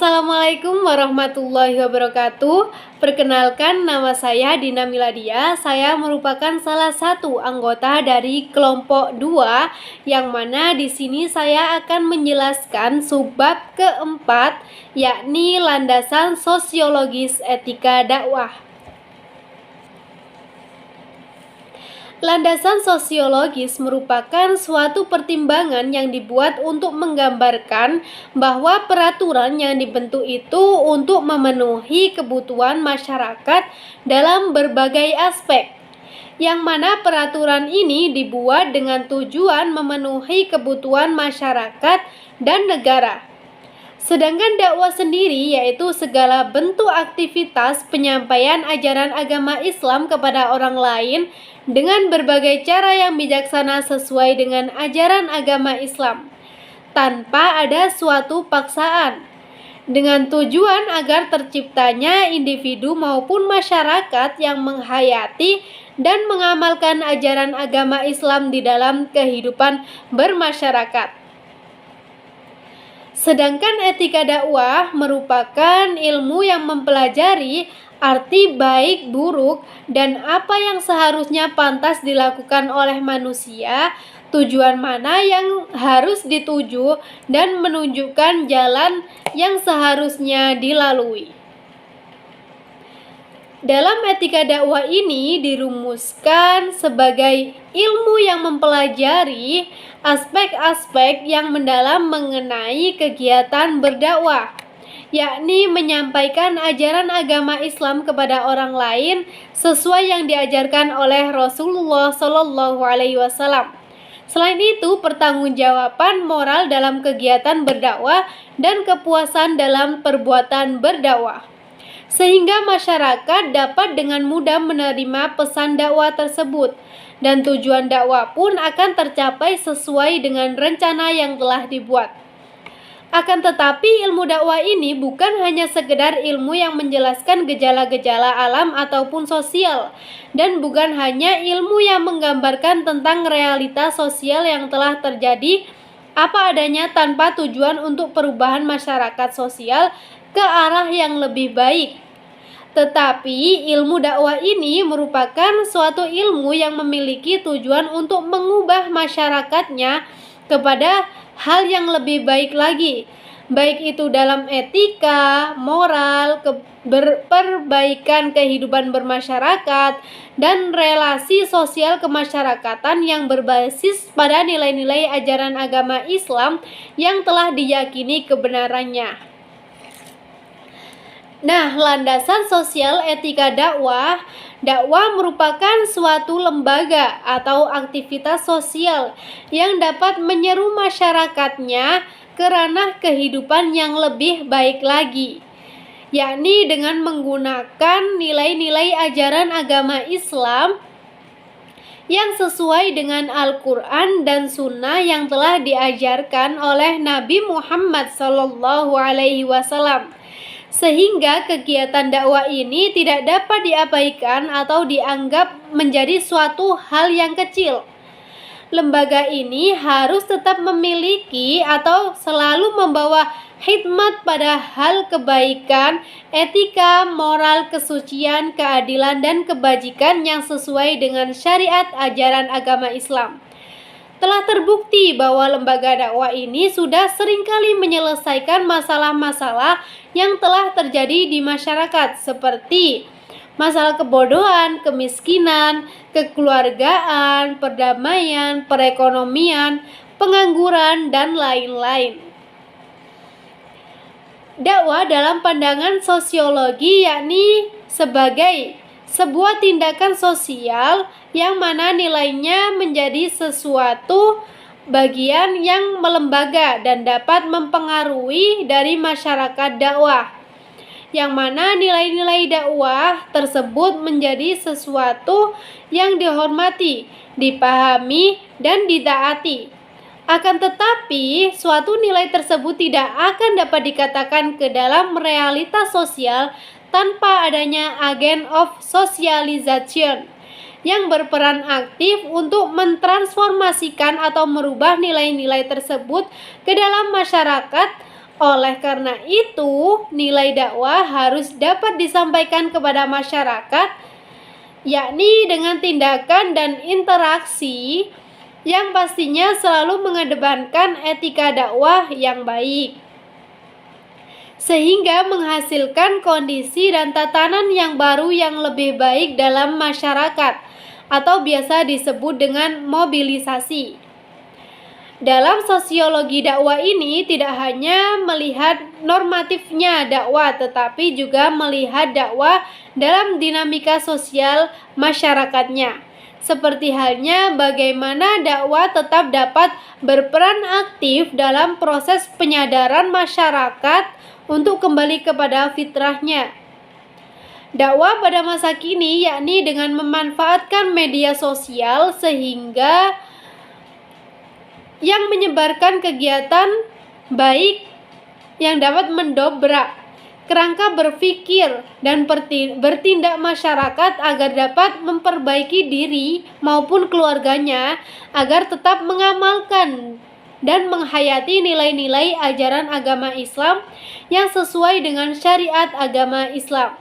Assalamualaikum warahmatullahi wabarakatuh. Perkenalkan, nama saya Dina Miladia. Saya merupakan salah satu anggota dari kelompok 2, yang mana di sini saya akan menjelaskan subbab keempat, yakni landasan sosiologis etika dakwah. Landasan sosiologis merupakan suatu pertimbangan yang dibuat untuk menggambarkan bahwa peraturan yang dibentuk itu untuk memenuhi kebutuhan masyarakat dalam berbagai aspek, yang mana peraturan ini dibuat dengan tujuan memenuhi kebutuhan masyarakat dan negara. Sedangkan dakwah sendiri yaitu segala bentuk aktivitas penyampaian ajaran agama Islam kepada orang lain dengan berbagai cara yang bijaksana sesuai dengan ajaran agama Islam, tanpa ada suatu paksaan, dengan tujuan agar terciptanya individu maupun masyarakat yang menghayati dan mengamalkan ajaran agama Islam di dalam kehidupan bermasyarakat. Sedangkan etika dakwah merupakan ilmu yang mempelajari arti baik, buruk, dan apa yang seharusnya pantas dilakukan oleh manusia, tujuan mana yang harus dituju, dan menunjukkan jalan yang seharusnya dilalui. Dalam etika dakwah ini dirumuskan sebagai ilmu yang mempelajari aspek-aspek yang mendalam mengenai kegiatan berdakwah, yakni menyampaikan ajaran agama Islam kepada orang lain sesuai yang diajarkan oleh Rasulullah SAW. Selain itu, pertanggungjawaban moral dalam kegiatan berdakwah dan kepuasan dalam perbuatan berdakwah, sehingga masyarakat dapat dengan mudah menerima pesan dakwah tersebut, dan tujuan dakwah pun akan tercapai sesuai dengan rencana yang telah dibuat. Akan tetapi ilmu dakwah ini bukan hanya sekedar ilmu yang menjelaskan gejala-gejala alam ataupun sosial, dan bukan hanya ilmu yang menggambarkan tentang realitas sosial yang telah terjadi apa adanya tanpa tujuan untuk perubahan masyarakat sosial ke arah yang lebih baik. Tetapi ilmu dakwah ini merupakan suatu ilmu yang memiliki tujuan untuk mengubah masyarakatnya kepada hal yang lebih baik lagi, baik itu dalam etika, moral, perbaikan kehidupan bermasyarakat, dan relasi sosial kemasyarakatan yang berbasis pada nilai-nilai ajaran agama Islam yang telah diyakini kebenarannya. Nah, landasan sosial etika dakwah. Dakwah merupakan suatu lembaga atau aktivitas sosial yang dapat menyeru masyarakatnya ke ranah kehidupan yang lebih baik lagi, yakni dengan menggunakan nilai-nilai ajaran agama Islam yang sesuai dengan Al-Quran dan Sunnah yang telah diajarkan oleh Nabi Muhammad SAW. Sehingga kegiatan dakwah ini tidak dapat diabaikan atau dianggap menjadi suatu hal yang kecil. Lembaga ini harus tetap memiliki atau selalu membawa khidmat pada hal kebaikan, etika, moral, kesucian, keadilan, dan kebajikan yang sesuai dengan syariat ajaran agama Islam. Telah terbukti bahwa lembaga dakwah ini sudah seringkali menyelesaikan masalah-masalah yang telah terjadi di masyarakat, seperti masalah kebodohan, kemiskinan, kekeluargaan, perdamaian, perekonomian, pengangguran, dan lain-lain. Dakwah dalam pandangan sosiologi yakni sebagai sebuah tindakan sosial yang mana nilainya menjadi sesuatu bagian yang melembaga dan dapat mempengaruhi dari masyarakat dakwah, yang mana nilai-nilai dakwah tersebut menjadi sesuatu yang dihormati, dipahami, dan ditaati. Akan tetapi, suatu nilai tersebut tidak akan dapat dikatakan ke dalam realitas sosial tanpa adanya agen of socialization yang berperan aktif untuk mentransformasikan atau merubah nilai-nilai tersebut ke dalam masyarakat Oleh karena itu, nilai dakwah harus dapat disampaikan kepada masyarakat, yakni dengan tindakan dan interaksi yang pastinya selalu mengedepankan etika dakwah yang baik, sehingga menghasilkan kondisi dan tatanan yang baru yang lebih baik dalam masyarakat, atau biasa disebut dengan mobilisasi. Dalam sosiologi dakwah ini tidak hanya melihat normatifnya dakwah, tetapi juga melihat dakwah dalam dinamika sosial masyarakatnya. Seperti halnya bagaimana dakwah tetap dapat berperan aktif dalam proses penyadaran masyarakat untuk kembali kepada fitrahnya. Dakwah pada masa kini yakni dengan memanfaatkan media sosial sehingga yang menyebarkan kegiatan baik yang dapat mendobrak kerangka berpikir dan bertindak masyarakat agar dapat memperbaiki diri maupun keluarganya agar tetap mengamalkan dan menghayati nilai-nilai ajaran agama Islam yang sesuai dengan syariat agama Islam.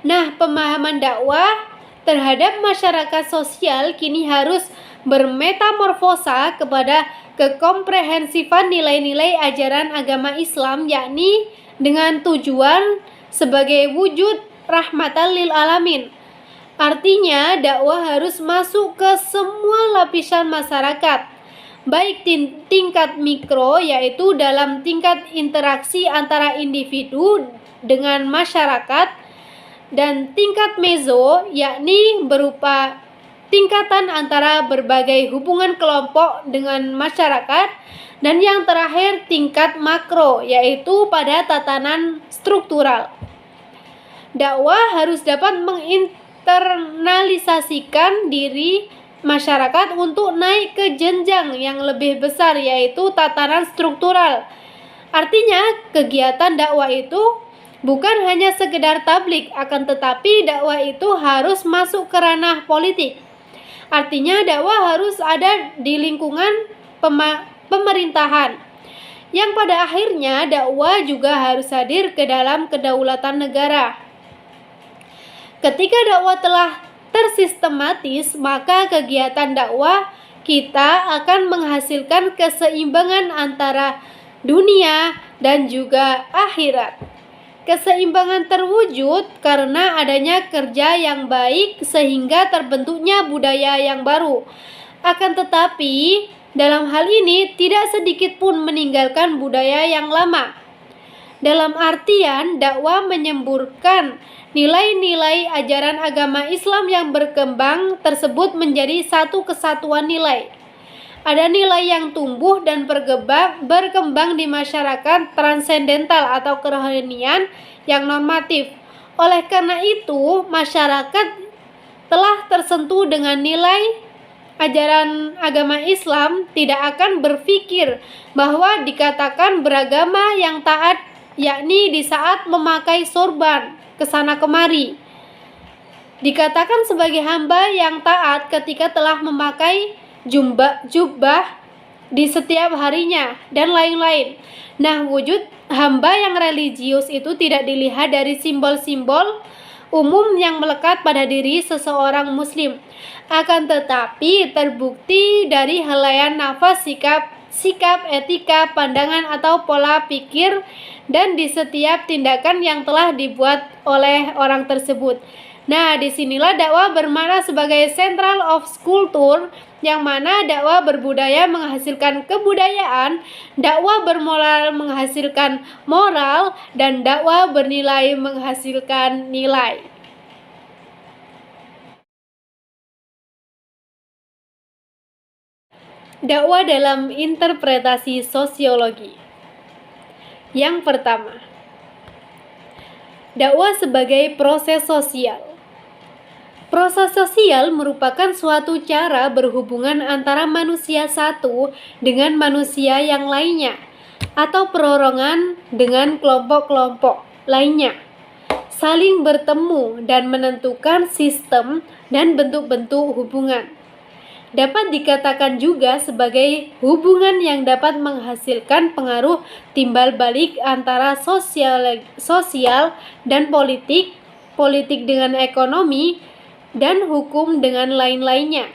Nah, pemahaman dakwah terhadap masyarakat sosial kini harus bermetamorfosa kepada kekomprehensifan nilai-nilai ajaran agama Islam, yakni dengan tujuan sebagai wujud rahmatan lil alamin. Artinya, dakwah harus masuk ke semua lapisan masyarakat, baik tingkat mikro, yaitu dalam tingkat interaksi antara individu dengan masyarakat, dan tingkat meso, yakni berupa tingkatan antara berbagai hubungan kelompok dengan masyarakat, dan yang terakhir tingkat makro, yaitu pada tatanan struktural. Dakwah harus dapat menginternalisasikan diri masyarakat untuk naik ke jenjang yang lebih besar, yaitu tatanan struktural. Artinya, kegiatan dakwah itu bukan hanya sekedar tablik, akan tetapi dakwah itu harus masuk ke ranah politik. Artinya dakwah harus ada di lingkungan pemerintahan, yang pada akhirnya dakwah juga harus hadir ke dalam kedaulatan negara. Ketika dakwah telah tersistematis, maka kegiatan dakwah kita akan menghasilkan keseimbangan antara dunia dan juga akhirat. Keseimbangan terwujud karena adanya kerja yang baik sehingga terbentuknya budaya yang baru. Akan tetapi, dalam hal ini tidak sedikit pun meninggalkan budaya yang lama. Dalam artian, dakwah menyemburkan nilai-nilai ajaran agama Islam yang berkembang tersebut menjadi satu kesatuan nilai. Ada nilai yang tumbuh dan berkembang di masyarakat transendental atau kerohanian yang normatif. Oleh karena itu, masyarakat telah tersentuh dengan nilai ajaran agama Islam tidak akan berpikir bahwa dikatakan beragama yang taat yakni di saat memakai sorban kesana kemari. Dikatakan sebagai hamba yang taat ketika telah memakai jubah di setiap harinya, dan lain-lain. Nah, wujud hamba yang religius itu tidak dilihat dari simbol-simbol umum yang melekat pada diri seseorang muslim, akan tetapi terbukti dari helaian nafas, sikap, etika, pandangan atau pola pikir, dan di setiap tindakan yang telah dibuat oleh orang tersebut. Nah, disinilah dakwah bermakna sebagai central of culture, yang mana dakwah berbudaya menghasilkan kebudayaan, dakwah bermoral menghasilkan moral, dan dakwah bernilai menghasilkan nilai. Dakwah dalam interpretasi sosiologi. Yang pertama, dakwah sebagai proses sosial. Proses sosial merupakan suatu cara berhubungan antara manusia satu dengan manusia yang lainnya, atau perorangan dengan kelompok-kelompok lainnya, saling bertemu dan menentukan sistem dan bentuk-bentuk hubungan. dapat dikatakan juga sebagai hubungan yang dapat menghasilkan pengaruh timbal balik antara sosial dan politik, politik dengan ekonomi, dan hukum dengan lain-lainnya.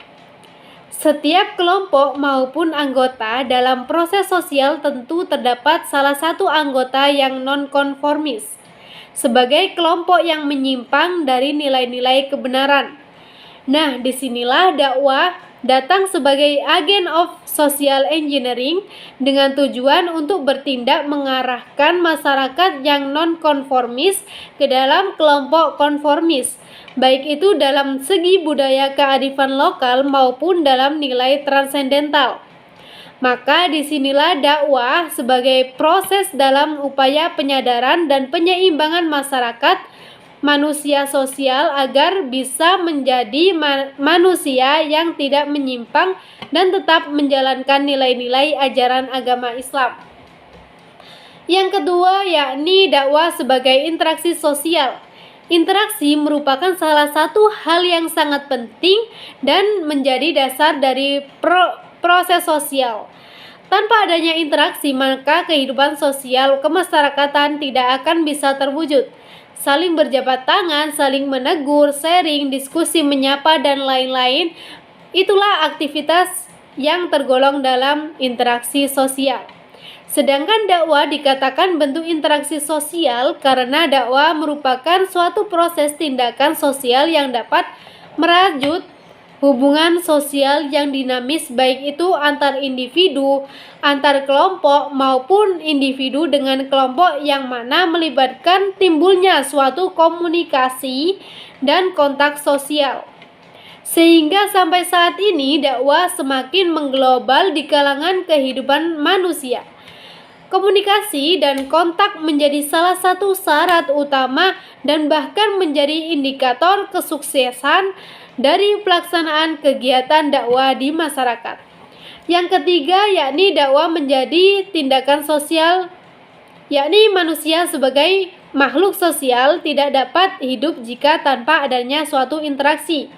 Setiap kelompok maupun anggota dalam proses sosial tentu terdapat salah satu anggota yang nonkonformis, sebagai kelompok yang menyimpang dari nilai-nilai kebenaran. Nah, disinilah dakwah datang sebagai agen of social engineering dengan tujuan untuk bertindak mengarahkan masyarakat yang non-konformis ke dalam kelompok konformis, baik itu dalam segi budaya kearifan lokal maupun dalam nilai transendental. Maka disinilah dakwah sebagai proses dalam upaya penyadaran dan penyeimbangan masyarakat manusia sosial agar bisa menjadi manusia yang tidak menyimpang dan tetap menjalankan nilai-nilai ajaran agama Islam. Yang kedua yakni dakwah sebagai interaksi sosial. Interaksi merupakan salah satu hal yang sangat penting dan menjadi dasar dari proses sosial. Tanpa adanya interaksi, maka kehidupan sosial kemasyarakatan tidak akan bisa terwujud. Saling berjabat tangan, saling menegur, sharing, diskusi, menyapa, dan lain-lain, itulah aktivitas yang tergolong dalam interaksi sosial. Sedangkan dakwah dikatakan bentuk interaksi sosial karena dakwah merupakan suatu proses tindakan sosial yang dapat merajut hubungan sosial yang dinamis, baik itu antar individu, antar kelompok, maupun individu dengan kelompok, yang mana melibatkan timbulnya suatu komunikasi dan kontak sosial. Sehingga sampai saat ini dakwah semakin mengglobal di kalangan kehidupan manusia. Komunikasi dan kontak menjadi salah satu syarat utama dan bahkan menjadi indikator kesuksesan dari pelaksanaan kegiatan dakwah di masyarakat. Yang ketiga yakni dakwah menjadi tindakan sosial, yakni manusia sebagai makhluk sosial tidak dapat hidup jika tanpa adanya suatu interaksi.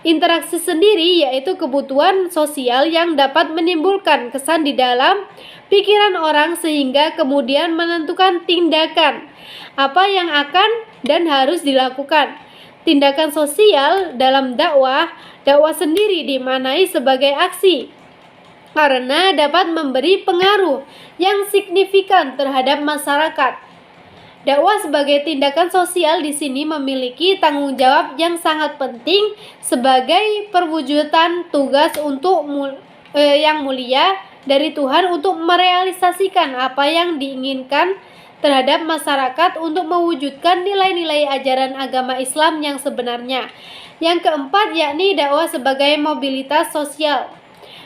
Interaksi sendiri yaitu kebutuhan sosial yang dapat menimbulkan kesan di dalam pikiran orang sehingga kemudian menentukan tindakan apa yang akan dan harus dilakukan. Tindakan sosial dalam dakwah sendiri dimaknai sebagai aksi karena dapat memberi pengaruh yang signifikan terhadap masyarakat. Dakwah sebagai tindakan sosial di sini memiliki tanggung jawab yang sangat penting sebagai perwujudan tugas yang mulia dari Tuhan untuk merealisasikan apa yang diinginkan terhadap masyarakat untuk mewujudkan nilai-nilai ajaran agama Islam yang sebenarnya. Yang keempat yakni dakwah sebagai mobilitas sosial.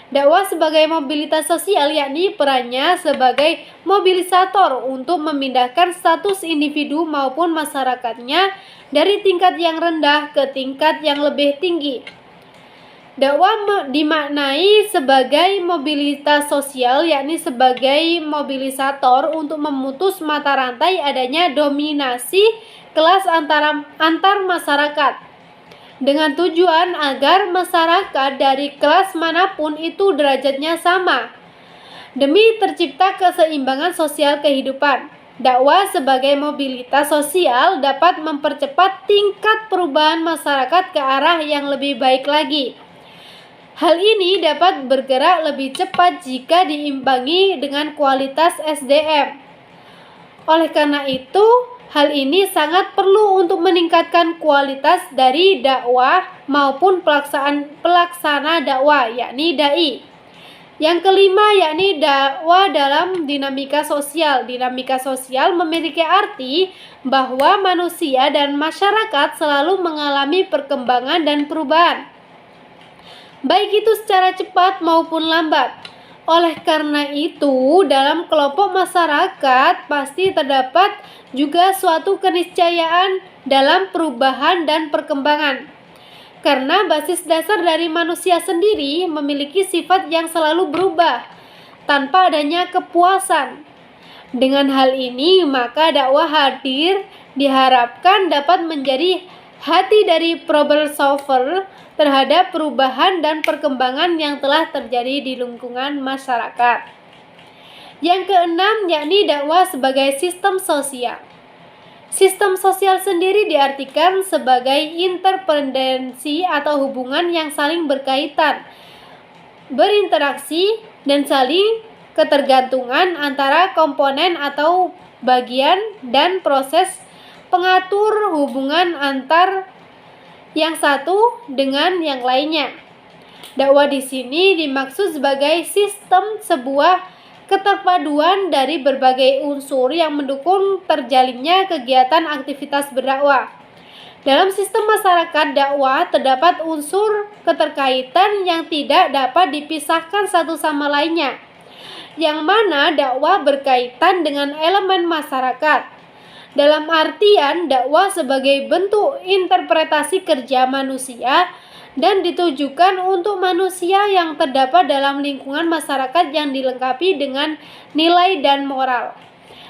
Dakwah sebagai mobilitas sosial yakni perannya sebagai mobilisator untuk memindahkan status individu maupun masyarakatnya dari tingkat yang rendah ke tingkat yang lebih tinggi. Dakwah dimaknai sebagai mobilitas sosial yakni sebagai mobilisator untuk memutus mata rantai adanya dominasi kelas antar masyarakat dengan tujuan agar masyarakat dari kelas manapun itu derajatnya sama demi tercipta keseimbangan sosial kehidupan. Dakwah sebagai mobilitas sosial dapat mempercepat tingkat perubahan masyarakat ke arah yang lebih baik lagi. Hal ini dapat bergerak lebih cepat jika diimbangi dengan kualitas SDM. Oleh karena itu, hal ini sangat perlu untuk meningkatkan kualitas dari dakwah maupun pelaksana dakwah, yakni dai. Yang kelima yakni dakwah dalam dinamika sosial. Dinamika sosial memiliki arti bahwa manusia dan masyarakat selalu mengalami perkembangan dan perubahan, baik itu secara cepat maupun lambat. Oleh karena itu, dalam kelompok masyarakat pasti terdapat juga suatu keniscayaan dalam perubahan dan perkembangan. Karena basis dasar dari manusia sendiri memiliki sifat yang selalu berubah tanpa adanya kepuasan. Dengan hal ini, maka dakwah hadir diharapkan dapat menjadi hati dari problem solver terhadap perubahan dan perkembangan yang telah terjadi di lingkungan masyarakat. Yang keenam, yakni dakwah sebagai sistem sosial. Sistem sosial sendiri diartikan sebagai interdependensi atau hubungan yang saling berkaitan, berinteraksi, dan saling ketergantungan antara komponen atau bagian dan proses pengatur hubungan antar yang satu dengan yang lainnya. Dakwah di sini dimaksud sebagai sistem sebuah keterpaduan dari berbagai unsur yang mendukung terjalinnya kegiatan aktivitas berdakwah. Dalam sistem masyarakat dakwah terdapat unsur keterkaitan yang tidak dapat dipisahkan satu sama lainnya, yang mana dakwah berkaitan dengan elemen masyarakat. Dalam artian dakwah sebagai bentuk interpretasi kerja manusia dan ditujukan untuk manusia yang terdapat dalam lingkungan masyarakat yang dilengkapi dengan nilai dan moral.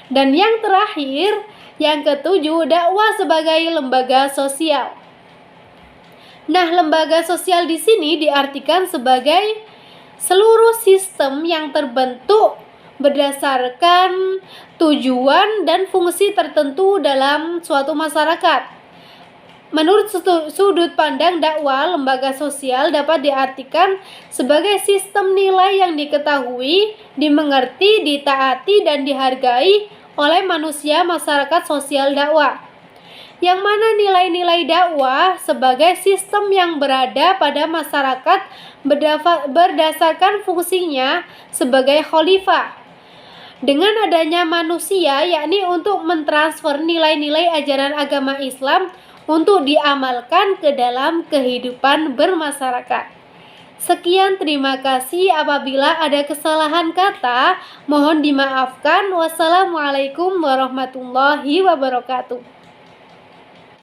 Dan yang terakhir, yang ketujuh, dakwah sebagai lembaga sosial. Nah, lembaga sosial di sini diartikan sebagai seluruh sistem yang terbentuk berdasarkan tujuan dan fungsi tertentu dalam suatu masyarakat. Menurut sudut pandang dakwah, lembaga sosial dapat diartikan sebagai sistem nilai yang diketahui, dimengerti, ditaati, dan dihargai oleh manusia masyarakat sosial dakwah. Yang mana nilai-nilai dakwah sebagai sistem yang berada pada masyarakat berdasarkan fungsinya sebagai khalifah. Dengan adanya manusia, yakni untuk mentransfer nilai-nilai ajaran agama Islam untuk diamalkan ke dalam kehidupan bermasyarakat. Sekian, terima kasih. Apabila ada kesalahan kata, mohon dimaafkan. Wassalamualaikum warahmatullahi wabarakatuh.